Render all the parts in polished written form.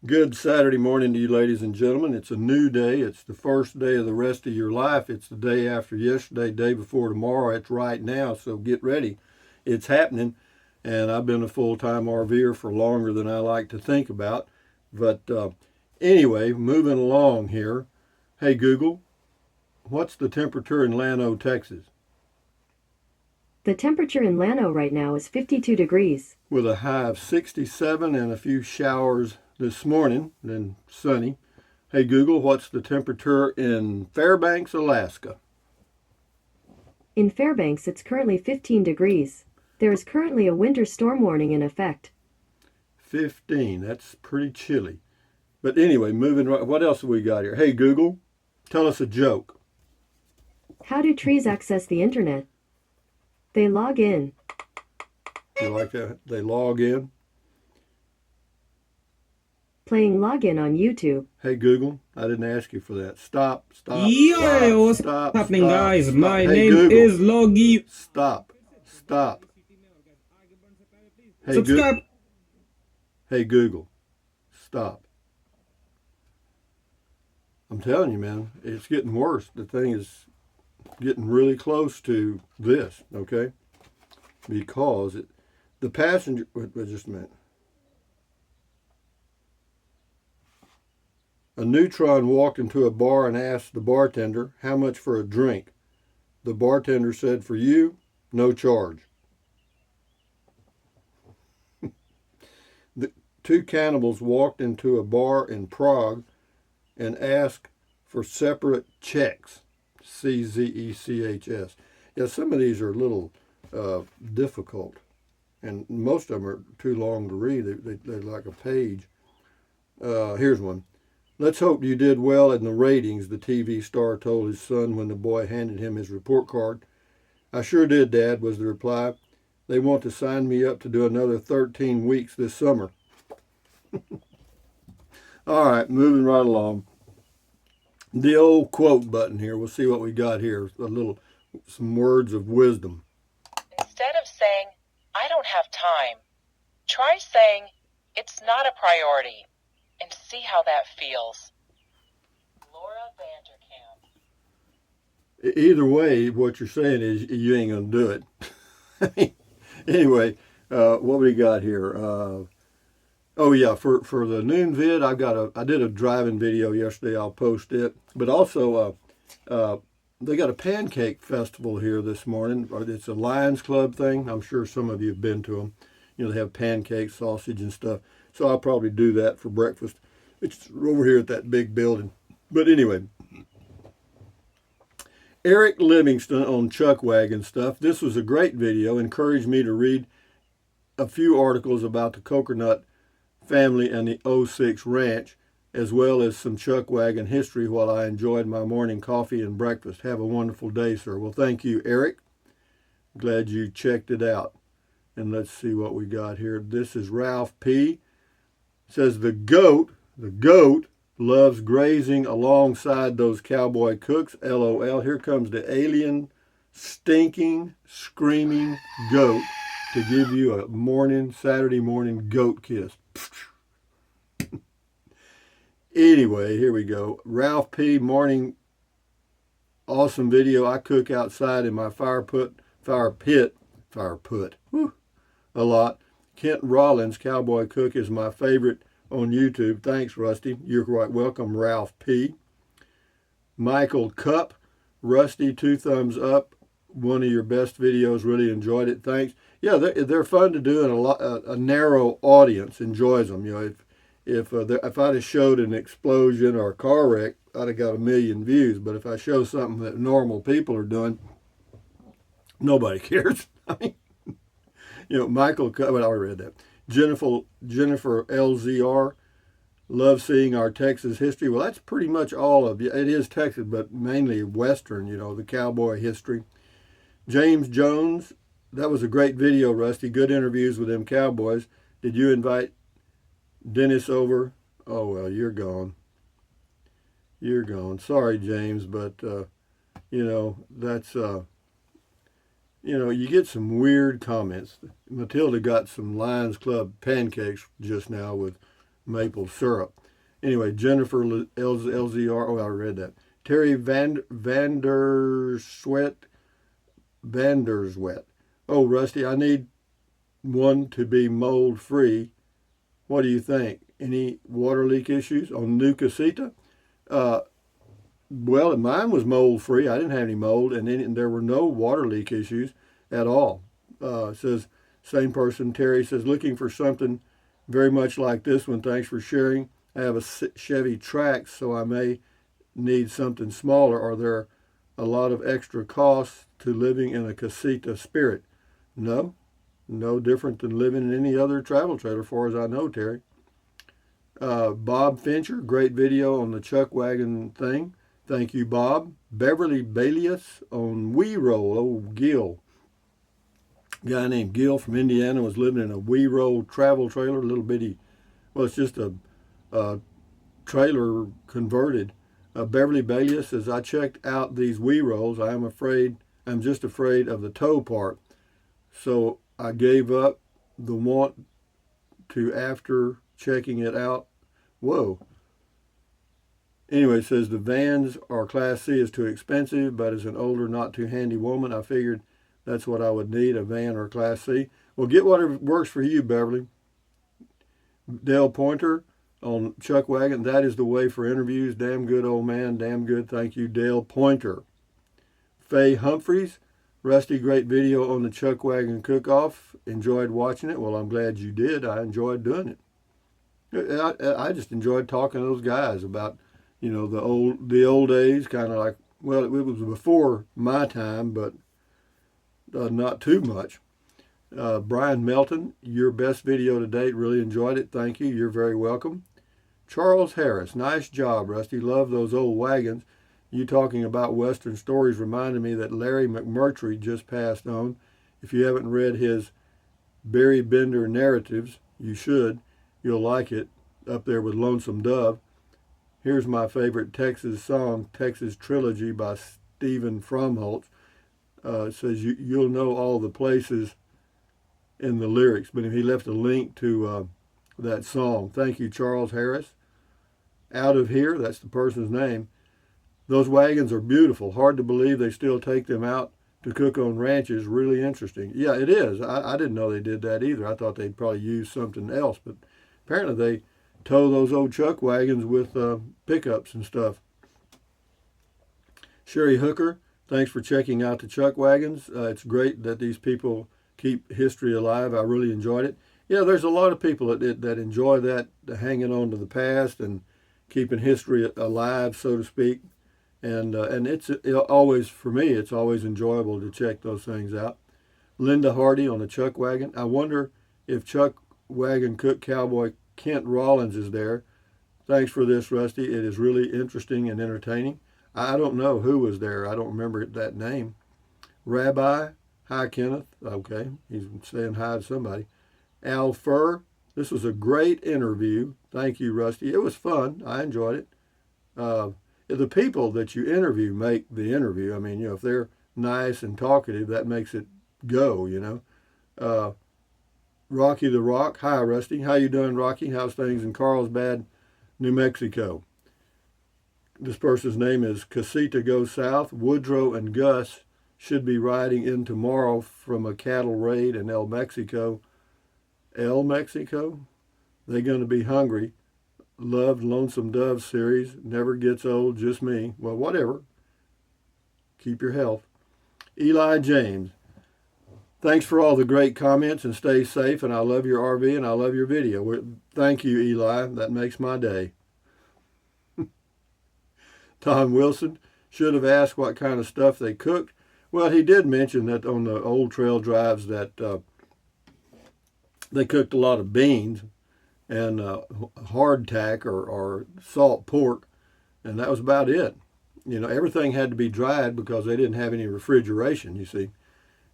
Good Saturday morning to you, ladies and gentlemen. It's a new day. It's the first day of the rest of your life. It's the day after yesterday, day before tomorrow. It's right now, so get ready. It's happening, and I've been a full-time RVer for longer than I like to think about. But anyway, moving along here. Hey, Google, what's the temperature in Llano, Texas? The temperature in Llano right now is 52 degrees. With a high of 67 and a few showers this morning, then sunny. Hey Google, what's the temperature in Fairbanks, Alaska? In Fairbanks, it's currently 15 degrees. There is currently a winter storm warning in effect. 15, that's pretty chilly. But anyway, moving right, what else have we got here? Hey Google, tell us a joke. How do trees access the internet? They log in. You like that? They log in. Playing login on YouTube. Hey Google, I didn't ask you for that. Stop, stop, stop, Yo, what's stop, happening, stop, guys? stop. My Hey name Google, is Logi. stop, stop. Hey, Subscribe. Hey Google, stop. I'm telling you, man, it's getting worse. The thing is getting really close to this, okay? Because the passenger, wait just a minute. A neutron walked into a bar and asked the bartender, how much for a drink? The bartender said, for you, no charge. The two cannibals walked into a bar in Prague and asked for separate checks. Czechs. Yeah, some of these are a little difficult, and most of them are too long to read. They're like a page. Here's one. Let's hope you did well in the ratings, the TV star told his son when the boy handed him his report card. I sure did, Dad, was the reply. They want to sign me up to do another 13 weeks this summer. All right, moving right along. The old quote button here. We'll see what we got here. Some words of wisdom. Instead of saying, I don't have time, try saying, it's not a priority, and see how that feels. Laura Vanderkam. Either way, what you're saying is you ain't going to do it. Anyway, what we got here? Oh yeah, for the noon vid, I did a driving video yesterday. I'll post it. But also, they got a pancake festival here this morning. It's a Lions Club thing. I'm sure some of you have been to them. You know, they have pancakes, sausage, and stuff. So I'll probably do that for breakfast. It's over here at that big building. But anyway, Eric Livingston on Chuck Wagon stuff. This was a great video. Encouraged me to read a few articles about the coconut family and the '06 ranch, as well as some chuck wagon history while I enjoyed my morning coffee and breakfast. Have a wonderful day, sir. Well, thank you, Eric. Glad you checked it out. And let's see what we got here. This is Ralph P. It says the goat loves grazing alongside those cowboy cooks. LOL. Here comes the alien, stinking, screaming goat to give you a Saturday morning goat kiss. Anyway, here we go. Ralph P. Morning. Awesome video. I cook outside in my fire pit. Whew, a lot. Kent Rollins, Cowboy Cook, is my favorite on YouTube. Thanks, Rusty. You're quite welcome, Ralph P. Michael Cup. Rusty, 2 thumbs up. One of your best videos. Really enjoyed it. Thanks. Yeah, they're fun to do, and a narrow audience enjoys them. You know, if I'd have showed an explosion or a car wreck, I'd have got 1 million views. But if I show something that normal people are doing, nobody cares. I mean, you know, Michael, well, I already read that. Jennifer LZR, love seeing our Texas history. Well, that's pretty much all of it. It is Texas, but mainly Western, you know, the cowboy history. James Jones, that was a great video, Rusty. Good interviews with them cowboys. Did you invite Dennis over? Oh, well, you're gone. You're gone. Sorry, James, but, you know, that's you know, you get some weird comments. Matilda got some Lions Club pancakes just now with maple syrup. Anyway, Jennifer LZR. Oh, I read that. Terry Vanderswet. Oh, Rusty, I need one to be mold free. What do you think? Any water leak issues on new casita? Uh, well, mine was mold free. I didn't have any mold, and there were no water leak issues at all. Says same person. Terry says looking for something very much like this one. Thanks for sharing. I have a Chevy Trax, so I may need something smaller. Are there a lot of extra costs to living in a casita spirit? No, no different than living in any other travel trailer, as far as I know, Terry. Bob Fincher, great video on the chuck wagon thing. Thank you, Bob. Beverly Balius on We Roll. Oh, Gil. A guy named Gil from Indiana was living in a We Roll travel trailer, a little bitty. Well, it's just a trailer converted. Beverly Balius says, I checked out these We Rolls. I'm just afraid of the tow part. So I gave up the want to after checking it out. Whoa. Anyway, it says the vans are Class C is too expensive, but as an older, not too handy woman, I figured that's what I would need, a van or Class C. Well, get whatever works for you, Beverly. Dale Pointer on Chuck Wagon. That is the way for interviews. Damn good, old man. Damn good. Thank you, Dale Pointer. Faye Humphreys. Rusty, great video on the Chuck Wagon cook-off. Enjoyed watching it. Well, I'm glad you did. I enjoyed doing it. I just enjoyed talking to those guys about, you know, the old days, kind of like, well, it was before my time, but not too much. Brian Melton, your best video to date. Really enjoyed it. Thank you. You're very welcome. Charles Harris, nice job, Rusty. Love those old wagons. You talking about Western stories reminded me that Larry McMurtry just passed on. If you haven't read his Barry Bender narratives, you should. You'll like it, up there with Lonesome Dove. Here's my favorite Texas song, Texas Trilogy by Stephen Fromholtz. It says you'll know all the places in the lyrics, but he left a link to that song. Thank you, Charles Harris. Out of Here, that's the person's name. Those wagons are beautiful. Hard to believe they still take them out to cook on ranches. Really interesting. Yeah, it is. I didn't know they did that either. I thought they'd probably use something else, but apparently they tow those old chuck wagons with pickups and stuff. Sherry Hooker, thanks for checking out the chuck wagons. It's great that these people keep history alive. I really enjoyed it. Yeah, there's a lot of people that enjoy that, hanging on to the past and keeping history alive, so to speak. And it's always, for me, it's always enjoyable to check those things out. Linda Hardy on the chuck wagon. I wonder if Chuck Wagon Cook Cowboy Kent Rollins is there. Thanks for this, Rusty. It is really interesting and entertaining. I don't know who was there. I don't remember that name. Rabbi, hi, Kenneth. Okay, he's saying hi to somebody. Al Furr, this was a great interview. Thank you, Rusty. It was fun. I enjoyed it. The people that you interview make the interview. I mean, you know, if they're nice and talkative, that makes it go, you know. Rocky the Rock. Hi, Rusty. How you doing, Rocky? How's things in Carlsbad, New Mexico? This person's name is Casita Goes South. Woodrow and Gus should be riding in tomorrow from a cattle raid in El Mexico. El Mexico? They're going to be hungry. Loved Lonesome Dove series. Never gets old, just me. Well, whatever. Keep your health. Eli James. Thanks for all the great comments and stay safe. And I love your RV and I love your video. Thank you, Eli. That makes my day. Tom Wilson should have asked what kind of stuff they cooked. Well, he did mention that on the old trail drives that they cooked a lot of beans and hardtack or salt pork, and that was about it. You know, everything had to be dried because they didn't have any refrigeration, you see.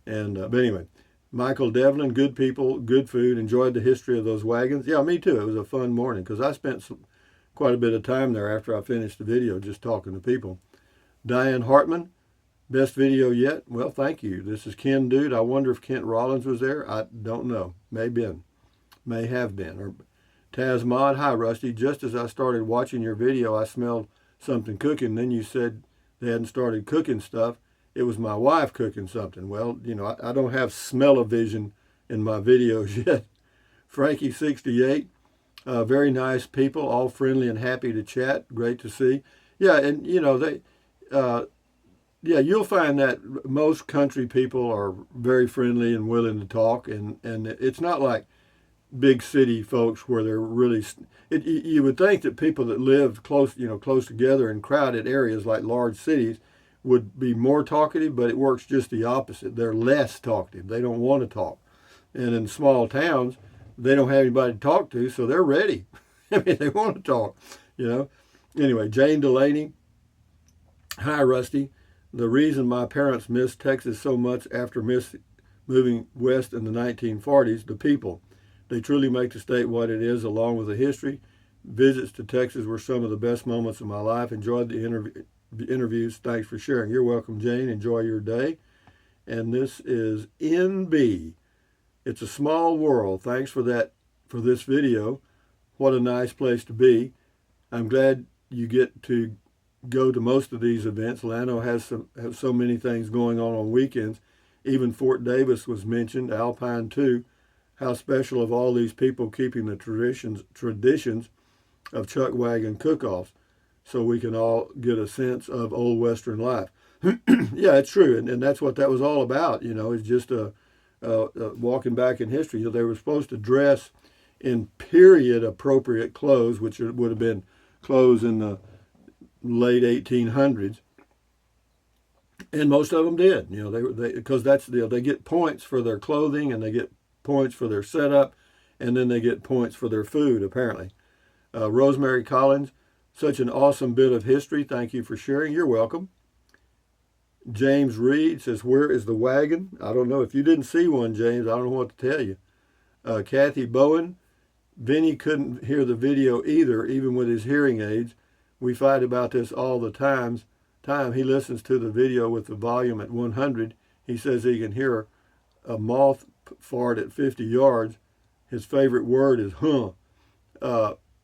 And but anyway, Michael Devlin, good people, good food, enjoyed the history of those wagons. Yeah, me too. It was a fun morning because I spent quite a bit of time there after I finished the video just talking to people. Diane Hartman, Best video yet? Well, thank you. This is Ken Dude. I wonder if Kent Rollins was there. I don't know. May have been. Or Taz Mod, hi Rusty. Just as I started watching your video, I smelled something cooking. Then you said they hadn't started cooking stuff. It was my wife cooking something. Well, you know, I don't have smell-o-vision in my videos yet. Frankie68, very nice people, all friendly and happy to chat. Great to see. Yeah, and you know, yeah, you'll find that most country people are very friendly and willing to talk, and it's not like big city folks where they're really. You would think that people that live close, you know, close together in crowded areas like large cities would be more talkative, but it works just the opposite. They're less talkative. They don't want to talk, and in small towns, they don't have anybody to talk to, so they're ready. I mean, they want to talk, you know. Anyway, Jane Delaney, hi Rusty. The reason my parents missed Texas so much after moving west in the 1940s, the people. They truly make the state what it is, along with the history. Visits to Texas were some of the best moments of my life. Enjoyed the interviews. Thanks for sharing. You're welcome, Jane. Enjoy your day. And this is NB. It's a small world. Thanks for this video. What a nice place to be. I'm glad you get to go to most of these events. Llano has so many things going on weekends. Even Fort Davis was mentioned, Alpine too. How special of all these people keeping the traditions of chuck wagon cook-offs, so we can all get a sense of old Western life. Yeah, it's true, and that's what that was all about. You know, it's just walking back in history. You know, they were supposed to dress in period appropriate clothes, which would have been clothes in the late 1800s, and most of them did. You know, they because that's they get points for their clothing, and they get points for their setup, and then they get points for their food, apparently. Rosemary Collins, such an awesome bit of history. Thank you for sharing. You're welcome. James Reed says, where is the wagon? I don't know. If you didn't see one, James, I don't know what to tell you. Kathy Bowen, Vinny couldn't hear the video either, even with his hearing aids. We fight about this all the time. He listens to the video with the volume at 100. He says he can hear a moth fart at 50 yards. His favorite word is huh.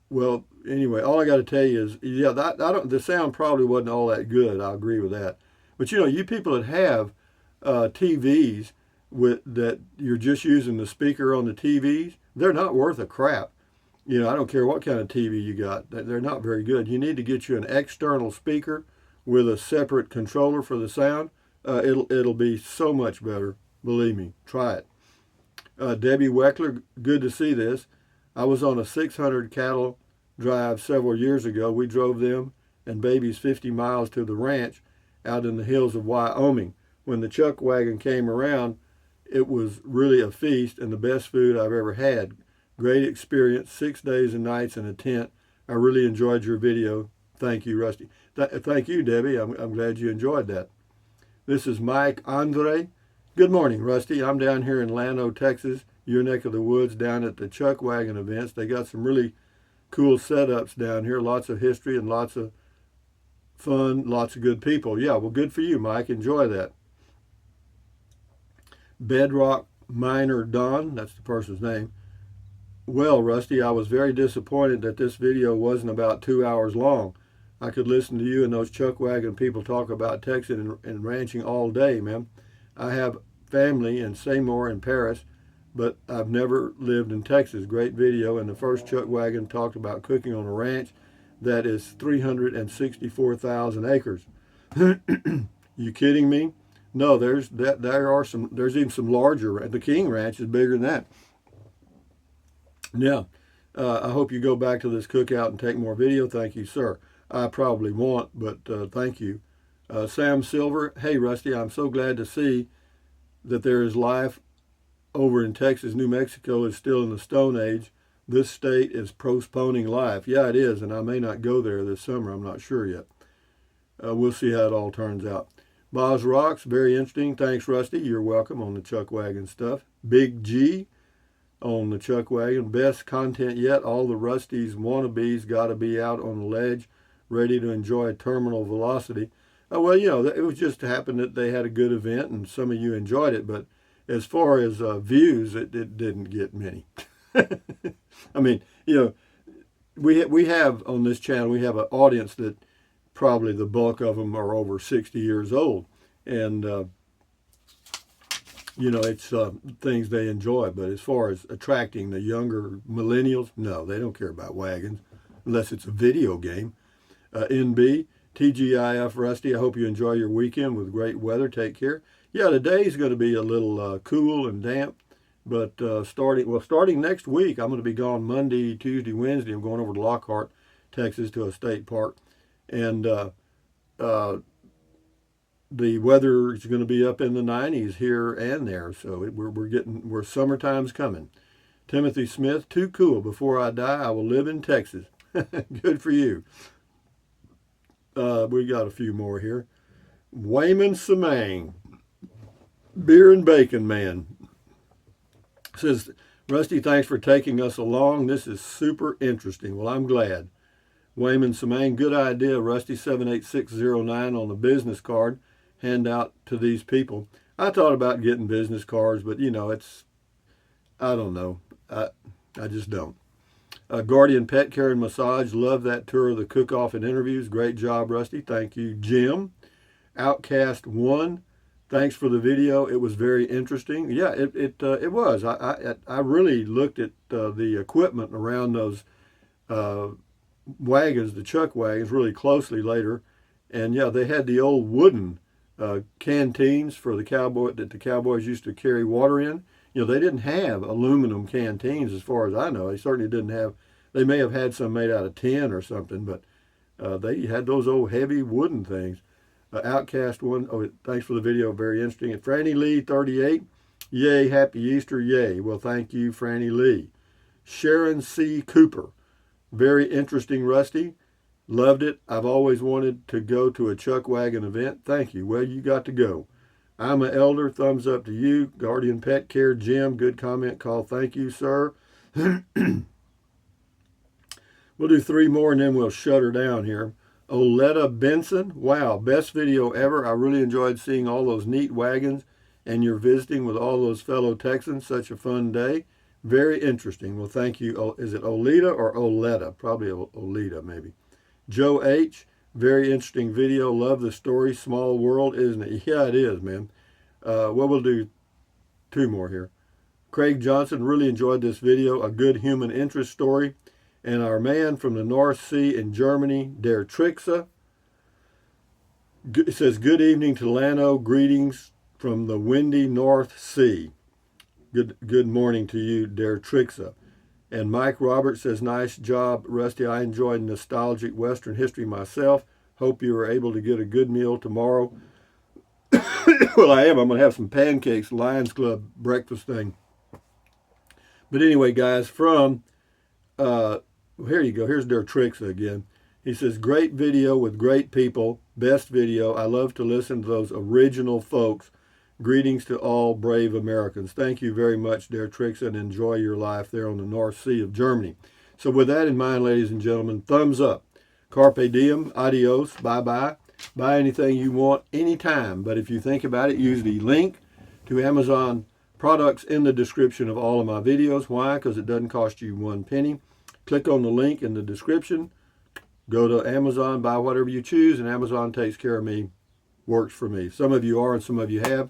Well, anyway, all I got to tell you is, yeah, the sound probably wasn't all that good. I agree with that. But you know, you people that have TVs that you're just using the speaker on the TVs, they're not worth a crap. You know, I don't care what kind of TV you got. They're not very good. You need to get you an external speaker with a separate controller for the sound. It'll be so much better. Believe me, try it. Debbie Weckler, good to see this. I was on a 600 cattle drive several years ago. We drove them and babies 50 miles to the ranch out in the hills of Wyoming. When the chuck wagon came around, it was really a feast and the best food I've ever had. Great experience, 6 days and nights in a tent. I really enjoyed your video. Thank you, Rusty. Thank you, Debbie. I'm glad you enjoyed that. This is Mike Andre. Good morning, Rusty. I'm down here in Llano, Texas, your neck of the woods, down at the chuck wagon events. They got some really cool setups down here, lots of history and lots of fun, lots of good people. Yeah, well, good for you, Mike. Enjoy that. Bedrock Miner Don, that's the person's name. Well, Rusty, I was very disappointed that this video wasn't about 2 hours long. I could listen to you and those chuck wagon people talk about Texas and ranching all day, man. I have family in Seymour and Paris, but I've never lived in Texas. Great video, and the first chuck wagon talked about cooking on a ranch that is 364,000 acres. You kidding me? No, there's even some larger. The King Ranch is bigger than that. Yeah, I hope you go back to this cookout and take more video. Thank you, sir. I probably won't, but thank you. Sam Silver, hey Rusty, I'm so glad to see that there is life over in Texas. New Mexico is still in the Stone Age. This state is postponing life. Yeah, it is, and I may not go there this summer. I'm not sure yet. We'll see how it all turns out. Boz Rocks, very interesting. Thanks, Rusty. You're welcome on the chuck wagon stuff. Big G on the chuck wagon. Best content yet. All the Rusty's wannabes got to be out on the ledge, ready to enjoy terminal velocity. Well, it was just happened that they had a good event and some of you enjoyed it, but as far as views, it didn't get many. I mean, we have on this channel, we have an audience that probably the bulk of them are over 60 years old. And, it's things they enjoy. But as far as attracting the younger millennials, no, they don't care about wagons unless it's a video game. NB, TGIF Rusty, I hope you enjoy your weekend with great weather. Take care. Yeah, today's going to be a little cool and damp. But starting next week, I'm going to be gone Monday, Tuesday, Wednesday. I'm going over to Lockhart, Texas, to a state park. And the weather is going to be up in the 90s here and there. So we're summertime's coming. Timothy Smith, too cool. Before I die, I will live in Texas. Good for you. We got a few more here. Wayman Samang, Beer and Bacon Man, says, Rusty, thanks for taking us along. This is super interesting. Well, I'm glad. Wayman Samang, good idea, Rusty, 78609 on the business card. Hand out to these people. I thought about getting business cards, but I don't know. I just don't. Guardian Pet Care and Massage, love that tour of the cook-off and interviews. Great job, Rusty. Thank you. Jim, Outcast 1, thanks for the video. It was very interesting. Yeah, it was. I really looked at the equipment around those wagons, the chuck wagons, really closely later. And yeah, they had the old wooden canteens for the cowboy that the cowboys used to carry water in. They didn't have aluminum canteens as far as I know. They certainly didn't have, they may have had some made out of tin or something, but they had those old heavy wooden things. Outcast 1, oh, thanks for the video, very interesting. And Franny Lee 38, yay, happy Easter, yay. Well, thank you, Franny Lee. Sharon C. Cooper, very interesting, Rusty. Loved it. I've always wanted to go to a chuck wagon event. Thank you. Well, you got to go. I'm an elder. Thumbs up to you. Guardian Pet Care, Jim. Good comment call. Thank you, sir. We'll do 3 more and then we'll shut her down here. Oleta Benson. Wow, best video ever. I really enjoyed seeing all those neat wagons and your visiting with all those fellow Texans. Such a fun day. Very interesting. Well, thank you. Is it Oleta or Oleta? Probably Oleta, maybe. Joe H., very interesting video. Love the story. Small world, isn't it? Yeah, it is, man. Well, we'll do 2 more here. Craig Johnson, really enjoyed this video. A good human interest story. And our man from the North Sea in Germany, Der Trixa, it says, good evening to Lano. Greetings from the windy North Sea. Good morning to you, Der Trixa. And Mike Roberts says, nice job, Rusty. I enjoyed nostalgic Western history myself. Hope you were able to get a good meal tomorrow. Well, I am. I'm going to have some pancakes, Lions Club breakfast thing. But anyway, guys, from, here you go. Here's Der Trixa again. He says, great video with great people. Best video. I love to listen to those original folks. Greetings to all brave Americans. Thank you very much, Der Trixa, and enjoy your life there on the North Sea of Germany. So with that in mind, ladies and gentlemen, thumbs up. Carpe diem, adios, bye-bye. Buy anything you want anytime. But if you think about it, use the link to Amazon products in the description of all of my videos. Why? Because it doesn't cost you 1 penny. Click on the link in the description. Go to Amazon, buy whatever you choose, and Amazon takes care of me. Works for me. Some of you are and some of you have.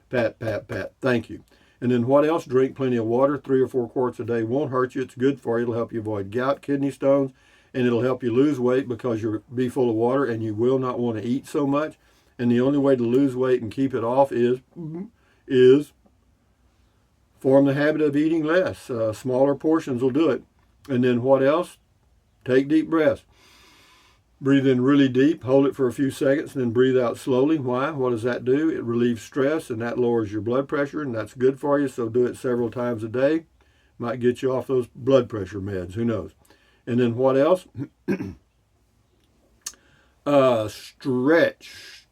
Pat, pat, pat. Thank you. And then what else? Drink plenty of water. 3 or 4 quarts a day won't hurt you. It's good for you. It'll help you avoid gout, kidney stones, and it'll help you lose weight because you'll be full of water and you will not want to eat so much. And the only way to lose weight and keep it off is form the habit of eating less. Smaller portions will do it. And then what else? Take deep breaths. Breathe in really deep, hold it for a few seconds, and then breathe out slowly. Why? What does that do? It relieves stress, and that lowers your blood pressure, and that's good for you, so do it several times a day. Might get you off those blood pressure meds. Who knows? And then what else? Stretch.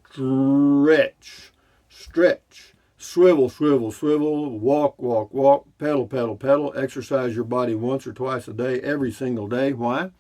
Swivel, swivel, swivel. Walk, walk, walk. Pedal, pedal, pedal. Exercise your body once or twice a day, every single day. Why?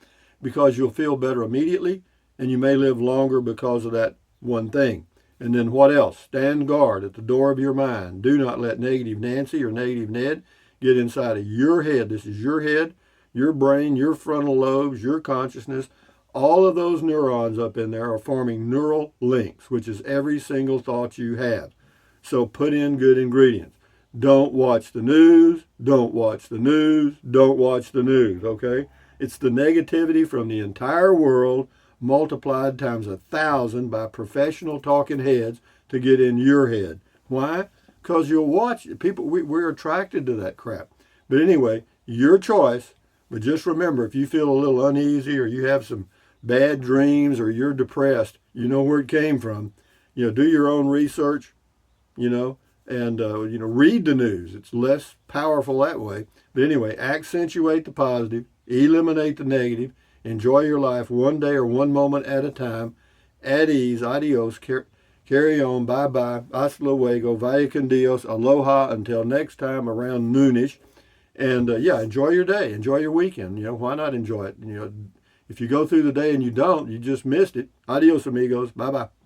Because you'll feel better immediately, and you may live longer because of that one thing. And then what else? Stand guard at the door of your mind. Do not let negative Nancy or negative Ned get inside of your head. This is your head, your brain, your frontal lobes, your consciousness. All of those neurons up in there are forming neural links, which is every single thought you have. So put in good ingredients. Don't watch the news. Don't watch the news. Don't watch the news, okay? It's the negativity from the entire world multiplied times 1,000 by professional talking heads to get in your head. Why? Because you'll watch people. We're attracted to that crap. But anyway, your choice. But just remember, if you feel a little uneasy or you have some bad dreams or you're depressed, you know where it came from. Do your own research, and read the news. It's less powerful that way. But anyway, accentuate the positive, eliminate the negative, enjoy your life one day or one moment at a time, at ease, adios, carry on, bye-bye, hasta luego, vaya con Dios, aloha, until next time around noonish. And enjoy your day, enjoy your weekend. Why not enjoy it? If you go through the day and you don't, you just missed it. Adios, amigos. Bye-bye.